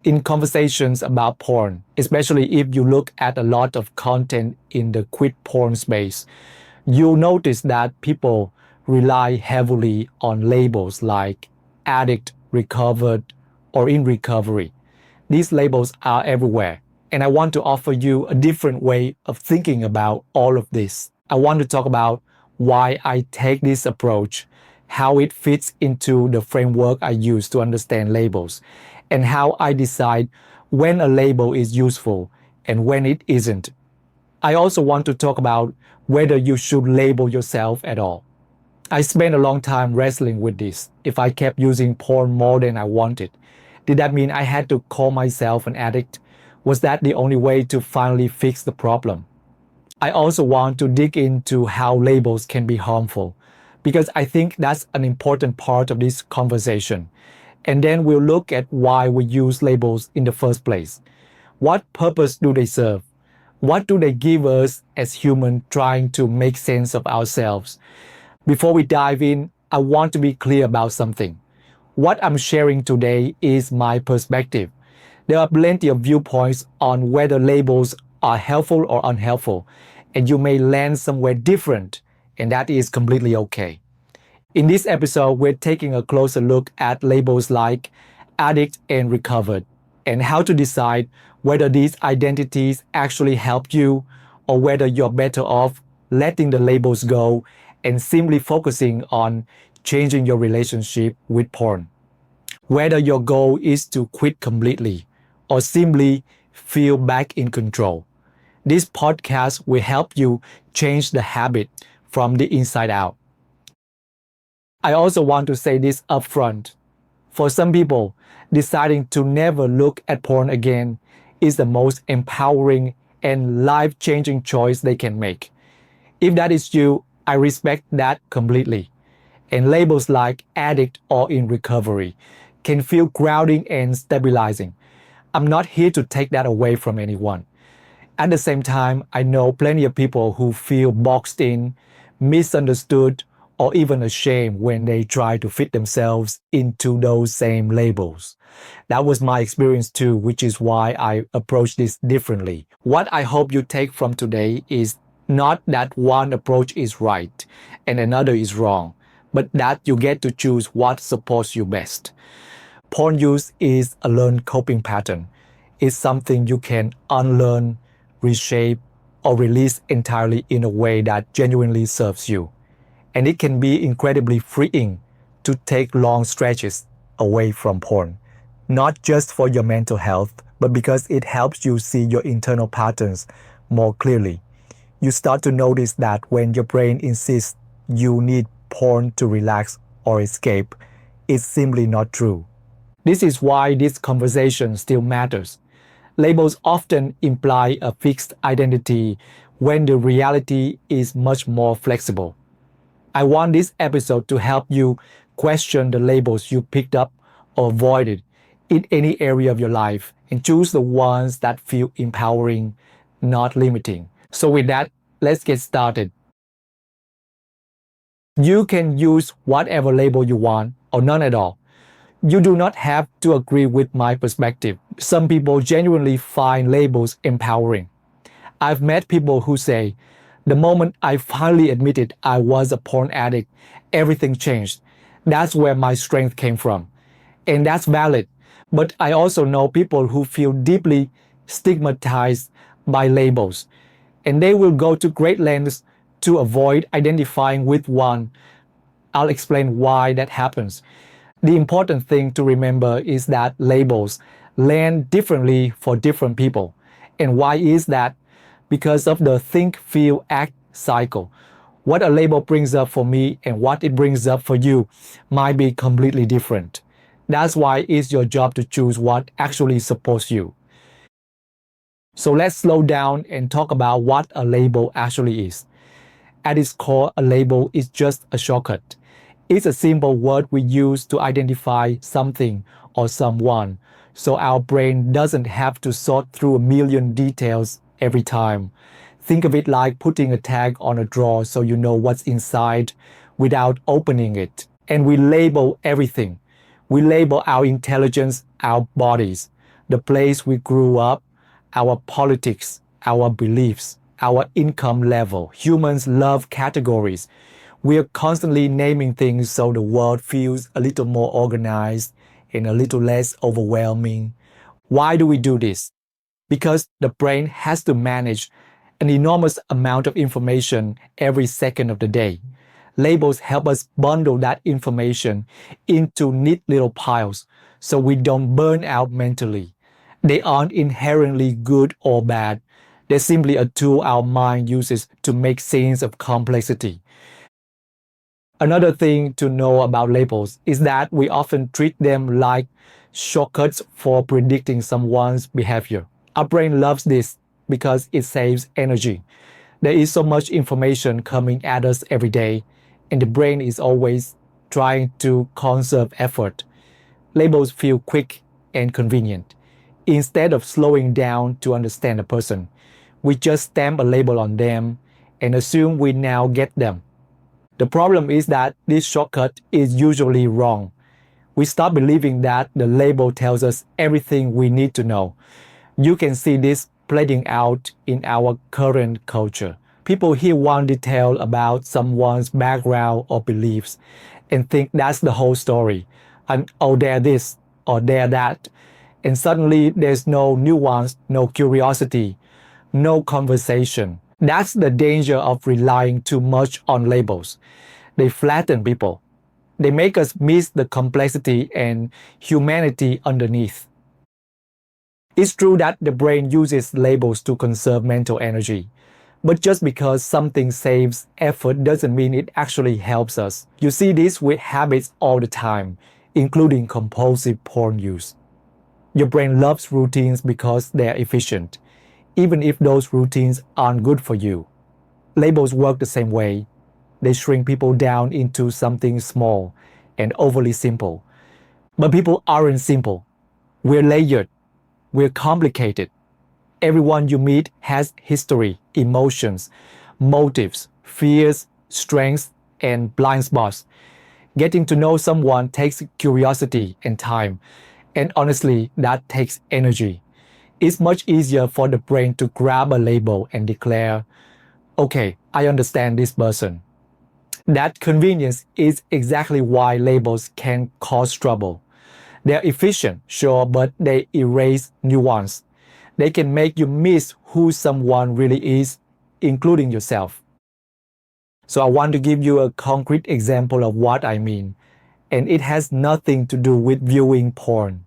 In conversations about porn, especially if you look at a lot of content in the quit porn space, you'll notice that people rely heavily on labels like addict, recovered, or in recovery. These labels are everywhere, and I want to offer you a different way of thinking about all of this. I want to talk about why I take this approach, how it fits into the framework I use to understand labels, and how I decide when a label is useful and when it isn't. I also want to talk about whether you should label yourself at all. I spent a long time wrestling with this. If I kept using porn more than I wanted, did that mean I had to call myself an addict? Was that the only way to finally fix the problem? I also want to dig into how labels can be harmful, because I think that's an important part of this conversation. And then we'll look at why we use labels in the first place. What purpose do they serve? What do they give us as humans trying to make sense of ourselves? Before we dive in, I want to be clear about something. What I'm sharing today is my perspective. There are plenty of viewpoints on whether labels are helpful or unhelpful, and you may land somewhere different, and that is completely okay. In this episode, we're taking a closer look at labels like addict and recovered, and how to decide whether these identities actually help you or whether you're better off letting the labels go and simply focusing on changing your relationship with porn. Whether your goal is to quit completely or simply feel back in control. This podcast will help you change the habit from the inside out. I also want to say this upfront. For some people, deciding to never look at porn again is the most empowering and life-changing choice they can make. If that is you, I respect that completely. And labels like addict or in recovery can feel grounding and stabilizing. I'm not here to take that away from anyone. At the same time, I know plenty of people who feel boxed in, misunderstood, or even ashamed when they try to fit themselves into those same labels. That was my experience too, which is why I approach this differently. What I hope you take from today is not that one approach is right and another is wrong, but that you get to choose what supports you best. Porn use is a learned coping pattern. It's something you can unlearn, reshape, or release entirely in a way that genuinely serves you. And it can be incredibly freeing to take long stretches away from porn, not just for your mental health, but because it helps you see your internal patterns more clearly. You start to notice that when your brain insists you need porn to relax or escape, it's simply not true. This is why this conversation still matters. Labels often imply a fixed identity when the reality is much more flexible. I want this episode to help you question the labels you picked up or avoided in any area of your life and choose the ones that feel empowering, not limiting. So with that, let's get started. You can use whatever label you want or none at all. You do not have to agree with my perspective. Some people genuinely find labels empowering. I've met people who say, the moment I finally admitted I was a porn addict, everything changed. That's where my strength came from. And that's valid. But I also know people who feel deeply stigmatized by labels. And they will go to great lengths to avoid identifying with one. I'll explain why that happens. The important thing to remember is that labels land differently for different people. And why is that? Because of the think, feel, act cycle. What a label brings up for me and what it brings up for you might be completely different. That's why it's your job to choose what actually supports you. So let's slow down and talk about what a label actually is. At its core, a label is just a shortcut. It's a simple word we use to identify something or someone, so our brain doesn't have to sort through a million details every time. Think of it like putting a tag on a drawer so you know what's inside without opening it. And we label everything. We label our intelligence, our bodies. the place we grew up, our politics, our beliefs, our income level. Humans love categories. We are constantly naming things so the world feels a little more organized and a little less overwhelming. Why do we do this? Because the brain has to manage an enormous amount of information every second of the day. Labels help us bundle that information into neat little piles so we don't burn out mentally. They aren't inherently good or bad. They're simply a tool our mind uses to make sense of complexity. Another thing to know about labels is that we often treat them like shortcuts for predicting someone's behavior. Our brain loves this because it saves energy. There is so much information coming at us every day, and the brain is always trying to conserve effort. Labels feel quick and convenient. Instead of slowing down to understand a person, we just stamp a label on them and assume we now get them. The problem is that this shortcut is usually wrong. We start believing that the label tells us everything we need to know. You can see this playing out in our current culture. People hear one detail about someone's background or beliefs and think that's the whole story. And oh, they're this or they're that. And suddenly there's no nuance, no curiosity, no conversation. That's the danger of relying too much on labels. They flatten people. They make us miss the complexity and humanity underneath. It's true that the brain uses labels to conserve mental energy. But just because something saves effort doesn't mean it actually helps us. You see this with habits all the time, including compulsive porn use. Your brain loves routines because they're efficient, even if those routines aren't good for you. Labels work the same way. They shrink people down into something small and overly simple. But people aren't simple. We're layered. We're complicated. Everyone you meet has history, emotions, motives, fears, strengths, and blind spots. Getting to know someone takes curiosity and time. And honestly, that takes energy. It's much easier for the brain to grab a label and declare, okay, I understand this person. That convenience is exactly why labels can cause trouble. They're efficient, sure, but they erase nuance. They can make you miss who someone really is, including yourself. So I want to give you a concrete example of what I mean, and it has nothing to do with viewing porn.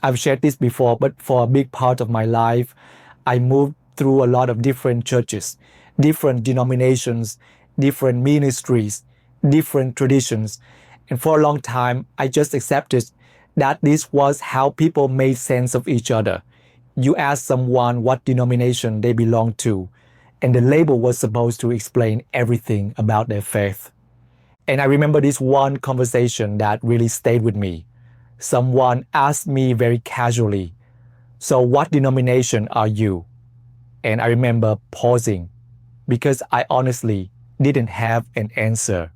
I've shared this before, but for a big part of my life, I moved through a lot of different churches, different denominations, different ministries, different traditions. And for a long time, I just accepted that this was how people made sense of each other. You ask someone what denomination they belong to, and the label was supposed to explain everything about their faith. And I remember this one conversation that really stayed with me. Someone asked me very casually, so what denomination are you? And I remember pausing because I honestly didn't have an answer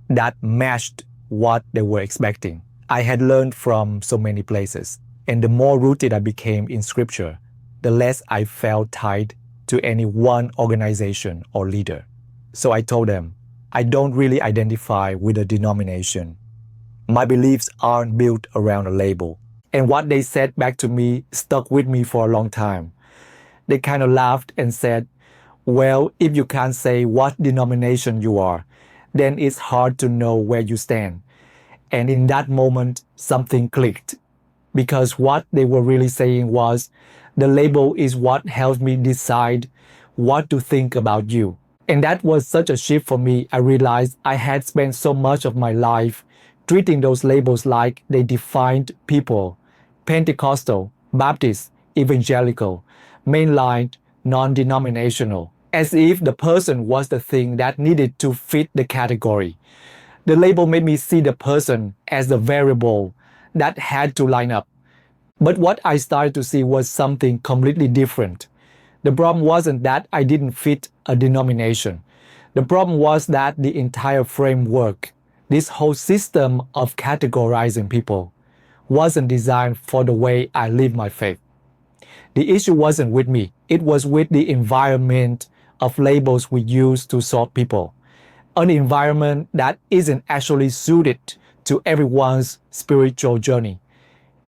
that matched what they were expecting. I had learned from so many places, and the more rooted I became in scripture, the less I felt tied to any one organization or leader. So I told them, I don't really identify with a denomination. My beliefs aren't built around a label. And what they said back to me stuck with me for a long time. They kind of laughed and said, well, if you can't say what denomination you are, then it's hard to know where you stand. And in that moment, something clicked. Because what they were really saying was, the label is what helps me decide what to think about you. And that was such a shift for me. I realized I had spent so much of my life treating those labels like they defined people: Pentecostal, Baptist, evangelical, mainline, non-denominational, as if the person was the thing that needed to fit the category. The label made me see the person as the variable that had to line up. But what I started to see was something completely different. The problem wasn't that I didn't fit a denomination. The problem was that the entire framework, this whole system of categorizing people, wasn't designed for the way I live my faith. The issue wasn't with me, it was with the environment of labels we use to sort people. An environment that isn't actually suited to everyone's spiritual journey.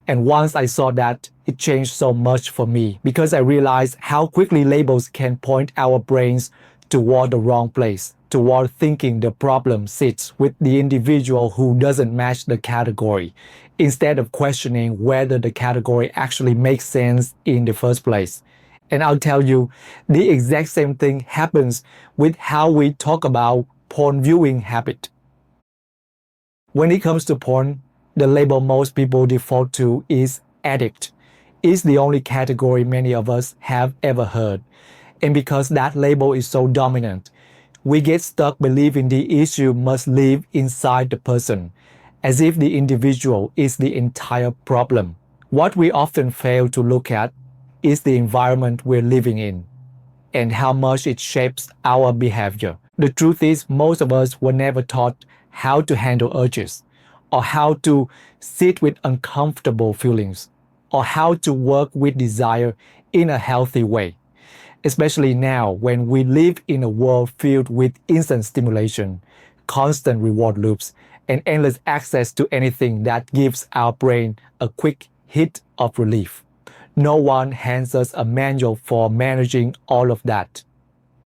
And once I saw that, it changed so much for me because I realized how quickly labels can point our brains toward the wrong place, toward thinking the problem sits with the individual who doesn't match the category, instead of questioning whether the category actually makes sense in the first place. And I'll tell you, the exact same thing happens with how we talk about porn viewing habit. When it comes to porn, the label most people default to is addict. It's the only category many of us have ever heard. And because that label is so dominant, we get stuck believing the issue must live inside the person, as if the individual is the entire problem. What we often fail to look at is the environment we're living in and how much it shapes our behavior. The truth is, most of us were never taught how to handle urges, or how to sit with uncomfortable feelings, or how to work with desire in a healthy way. Especially now when we live in a world filled with instant stimulation, constant reward loops, and endless access to anything that gives our brain a quick hit of relief. No one hands us a manual for managing all of that.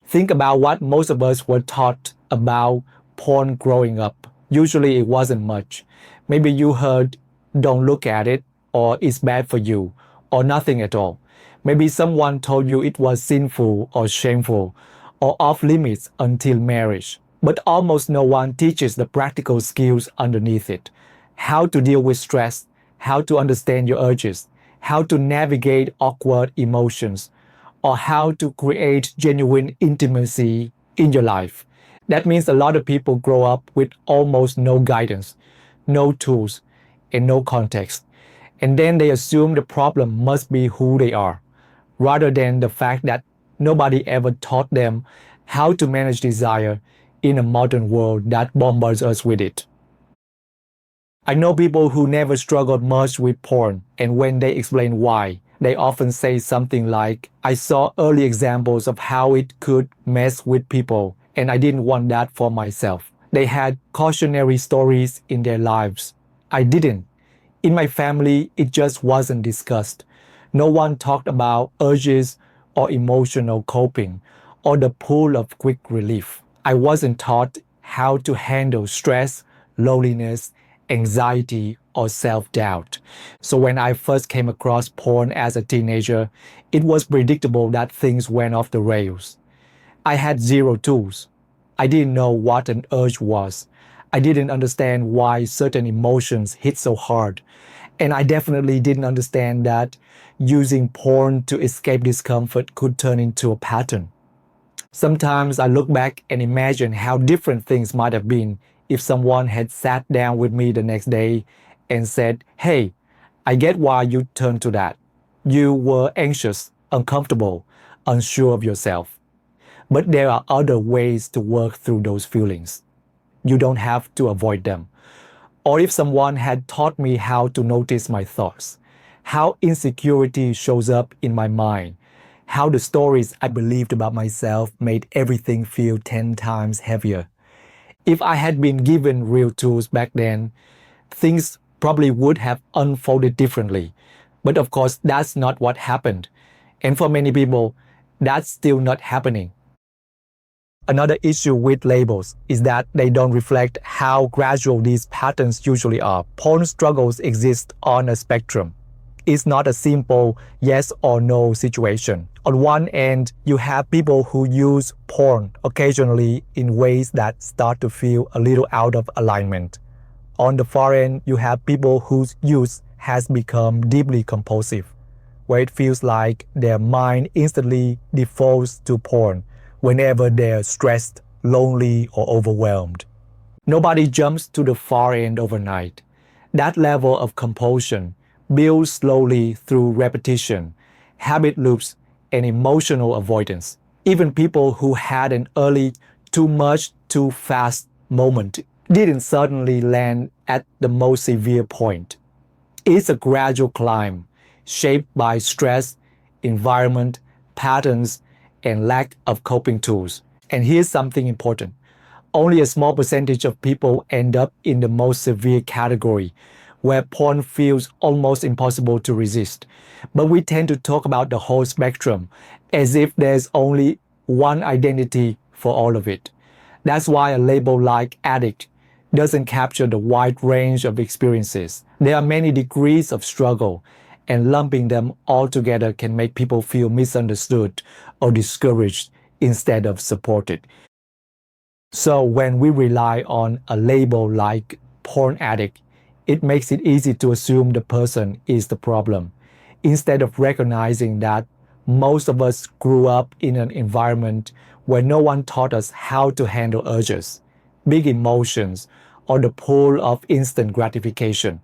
Think about what most of us were taught about porn growing up. Usually it wasn't much. Maybe you heard, don't look at it, or it's bad for you, or nothing at all. Maybe someone told you it was sinful or shameful, or off limits until marriage. But almost no one teaches the practical skills underneath it. How to deal with stress, how to understand your urges, how to navigate awkward emotions, or how to create genuine intimacy in your life. That means a lot of people grow up with almost no guidance, no tools, and no context. And then they assume the problem must be who they are, rather than the fact that nobody ever taught them how to manage desire in a modern world that bombards us with it. I know people who never struggled much with porn, and when they explain why, they often say something like, I saw early examples of how it could mess with people, and I didn't want that for myself. They had cautionary stories in their lives. I didn't. In my family, it just wasn't discussed. No one talked about urges or emotional coping or the pull of quick relief. I wasn't taught how to handle stress, loneliness, anxiety, or self-doubt. So when I first came across porn as a teenager, it was predictable that things went off the rails. I had zero tools. I didn't know what an urge was. I didn't understand why certain emotions hit so hard. And I definitely didn't understand that using porn to escape discomfort could turn into a pattern. Sometimes I look back and imagine how different things might have been if someone had sat down with me the next day and said, hey, I get why you turned to that. You were anxious, uncomfortable, unsure of yourself. But there are other ways to work through those feelings. You don't have to avoid them. Or if someone had taught me how to notice my thoughts, how insecurity shows up in my mind, how the stories I believed about myself made everything feel 10 times heavier. If I had been given real tools back then, things probably would have unfolded differently. But of course, that's not what happened. And for many people, that's still not happening. Another issue with labels is that they don't reflect how gradual these patterns usually are. Porn struggles exist on a spectrum. It's not a simple yes or no situation. On one end, you have people who use porn occasionally in ways that start to feel a little out of alignment. On the far end, you have people whose use has become deeply compulsive, where it feels like their mind instantly defaults to porn whenever they're stressed, lonely, or overwhelmed. Nobody jumps to the far end overnight. That level of compulsion builds slowly through repetition, habit loops, and emotional avoidance. Even people who had an early too much, too fast moment didn't suddenly land at the most severe point. It's a gradual climb, shaped by stress, environment, patterns, and lack of coping tools. And here's something important. Only a small percentage of people end up in the most severe category, where porn feels almost impossible to resist. But we tend to talk about the whole spectrum as if there's only one identity for all of it. That's why a label like addict doesn't capture the wide range of experiences. There are many degrees of struggle, and lumping them all together can make people feel misunderstood or discouraged instead of supported. So when we rely on a label like porn addict, it makes it easy to assume the person is the problem, instead of recognizing that most of us grew up in an environment where no one taught us how to handle urges, big emotions, or the pull of instant gratification.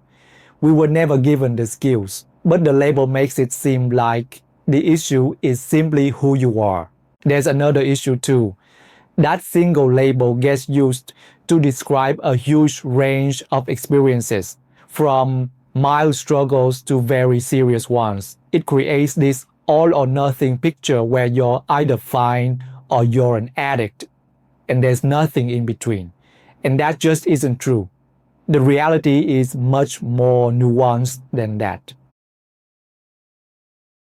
We were never given the skills, but the label makes it seem like the issue is simply who you are. There's another issue too. That single label gets used to describe a huge range of experiences, from mild struggles to very serious ones. It creates this all or nothing picture where you're either fine or you're an addict, and there's nothing in between. And that just isn't true. The reality is much more nuanced than that.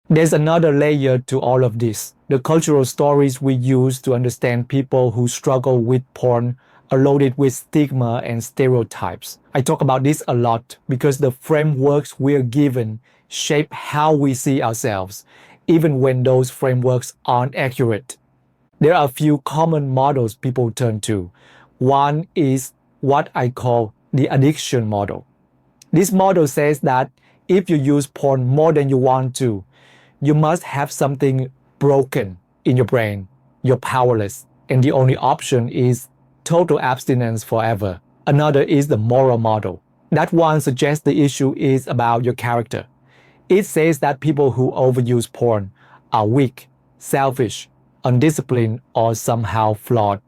There's another layer to all of this. The cultural stories we use to understand people who struggle with porn are loaded with stigma and stereotypes. I talk about this a lot because the frameworks we're given shape how we see ourselves, even when those frameworks aren't accurate. There are a few common models people turn to. One is what I call the addiction model. This model says that if you use porn more than you want to, you must have something broken in your brain. You're powerless, and the only option is total abstinence forever. Another is the moral model. That one suggests the issue is about your character. It says that people who overuse porn are weak, selfish, undisciplined, or somehow flawed,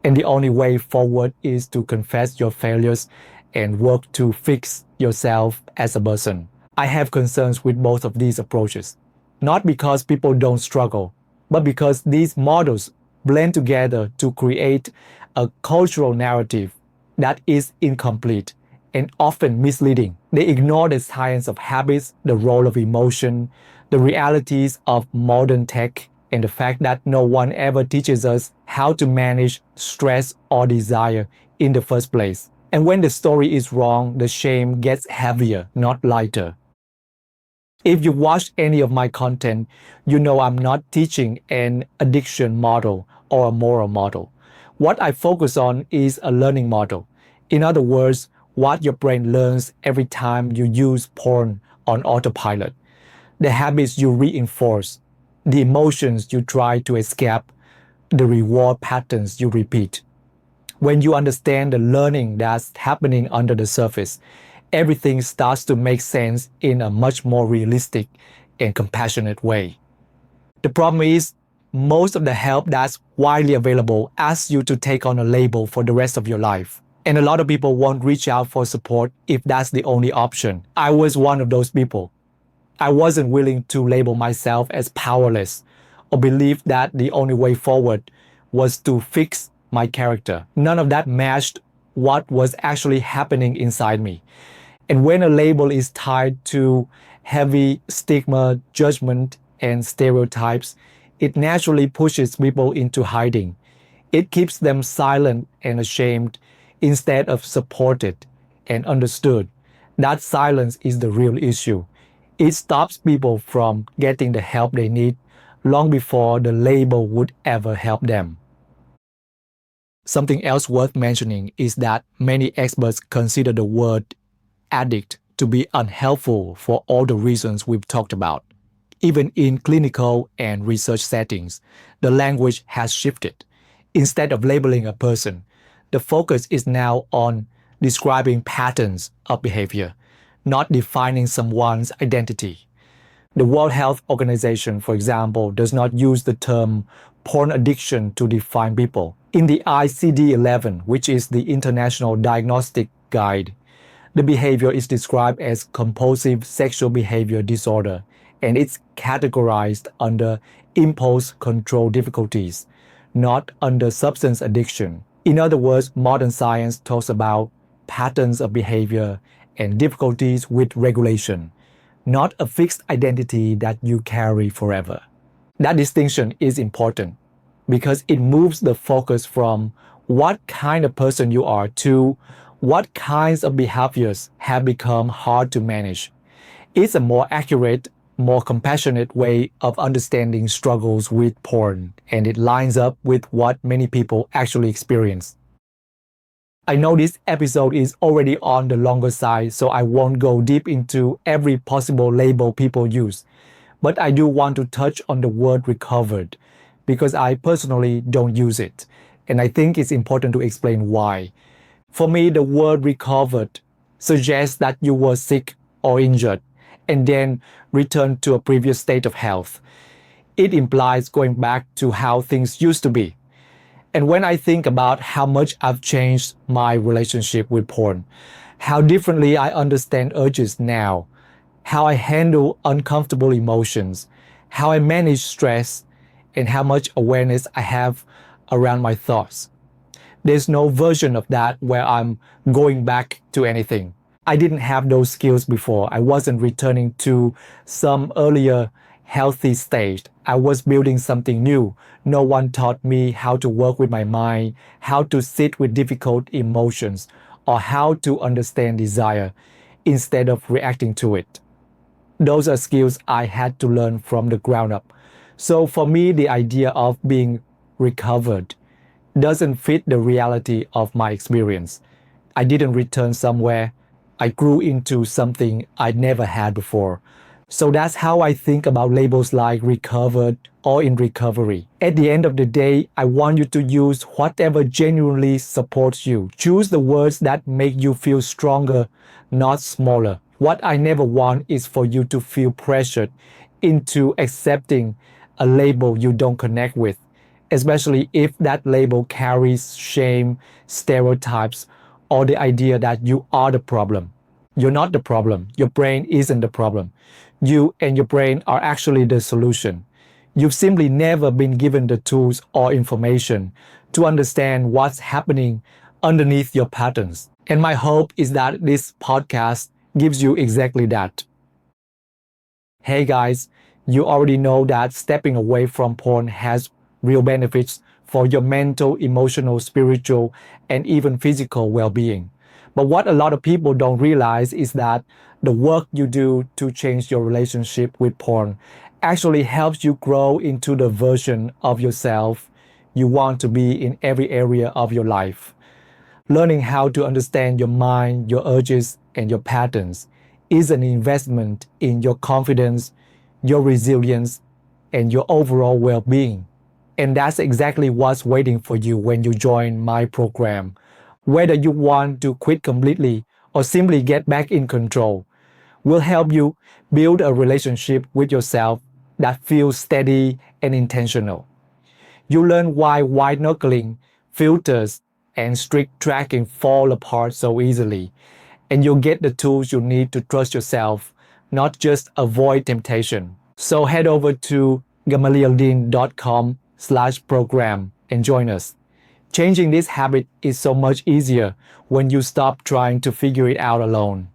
and the only way forward is to confess your failures and work to fix yourself as a person. I have concerns with both of these approaches. Not because people don't struggle, but because these models blend together to create a cultural narrative that is incomplete and often misleading. They ignore the science of habits, the role of emotion, the realities of modern tech, and the fact that no one ever teaches us how to manage stress or desire in the first place. And when the story is wrong, the shame gets heavier, not lighter. If you watch any of my content, you know I'm not teaching an addiction model or a moral model. What I focus on is a learning model. In other words, what your brain learns every time you use porn on autopilot, the habits you reinforce, the emotions you try to escape, the reward patterns you repeat. When you understand the learning that's happening under the surface, everything starts to make sense in a much more realistic and compassionate way. The problem is, most of the help that's widely available asks you to take on a label for the rest of your life. And a lot of people won't reach out for support if that's the only option. I was one of those people. I wasn't willing to label myself as powerless or believe that the only way forward was to fix my character. None of that matched what was actually happening inside me. And when a label is tied to heavy stigma, judgment, and stereotypes, it naturally pushes people into hiding. It keeps them silent and ashamed instead of supported and understood. That silence is the real issue. It stops people from getting the help they need long before the label would ever help them. Something else worth mentioning is that many experts consider the word addict to be unhelpful for all the reasons we've talked about. Even in clinical and research settings, the language has shifted. Instead of labeling a person, the focus is now on describing patterns of behavior, not defining someone's identity. The World Health Organization, for example, does not use the term porn addiction to define people. In the ICD-11, which is the International Diagnostic Guide, the behavior is described as compulsive sexual behavior disorder, and it's categorized under impulse control difficulties, not under substance addiction. In other words, modern science talks about patterns of behavior and difficulties with regulation, not a fixed identity that you carry forever. That distinction is important because it moves the focus from what kind of person you are to what kinds of behaviors have become hard to manage. It's a more accurate, more compassionate way of understanding struggles with porn, and it lines up with what many people actually experience. I know this episode is already on the longer side, so I won't go deep into every possible label people use. But I do want to touch on the word recovered because I personally don't use it. And I think it's important to explain why. For me, the word recovered suggests that you were sick or injured and then returned to a previous state of health. It implies going back to how things used to be. And when I think about how much I've changed my relationship with porn, how differently I understand urges now, how I handle uncomfortable emotions, how I manage stress, and how much awareness I have around my thoughts. There's no version of that where I'm going back to anything. I didn't have those skills before. I wasn't returning to some earlier healthy state. I was building something new. No one taught me how to work with my mind, how to sit with difficult emotions, or how to understand desire instead of reacting to it. Those are skills I had to learn from the ground up. So for me, the idea of being recovered doesn't fit the reality of my experience. I didn't return somewhere. I grew into something I'd never had before. So that's how I think about labels like recovered or in recovery. At the end of the day, I want you to use whatever genuinely supports you. Choose the words that make you feel stronger, not smaller. What I never want is for you to feel pressured into accepting a label you don't connect with, especially if that label carries shame, stereotypes, or the idea that you are the problem. You're not the problem. Your brain isn't the problem. You and your brain are actually the solution. You've simply never been given the tools or information to understand what's happening underneath your patterns. And my hope is that this podcast gives you exactly that. Hey guys, you already know that stepping away from porn has real benefits for your mental, emotional, spiritual, and even physical well-being. But what a lot of people don't realize is that the work you do to change your relationship with porn actually helps you grow into the version of yourself you want to be in every area of your life. Learning how to understand your mind, your urges, and your patterns is an investment in your confidence, your resilience, and your overall well-being. And that's exactly what's waiting for you when you join my program. Whether you want to quit completely or simply get back in control, we'll help you build a relationship with yourself that feels steady and intentional. You learn why white knuckling, filters, and strict tracking fall apart so easily, and you'll get the tools you need to trust yourself, not just avoid temptation. So head over to gamalieldean.com/program and join us. Changing this habit is so much easier when you stop trying to figure it out alone.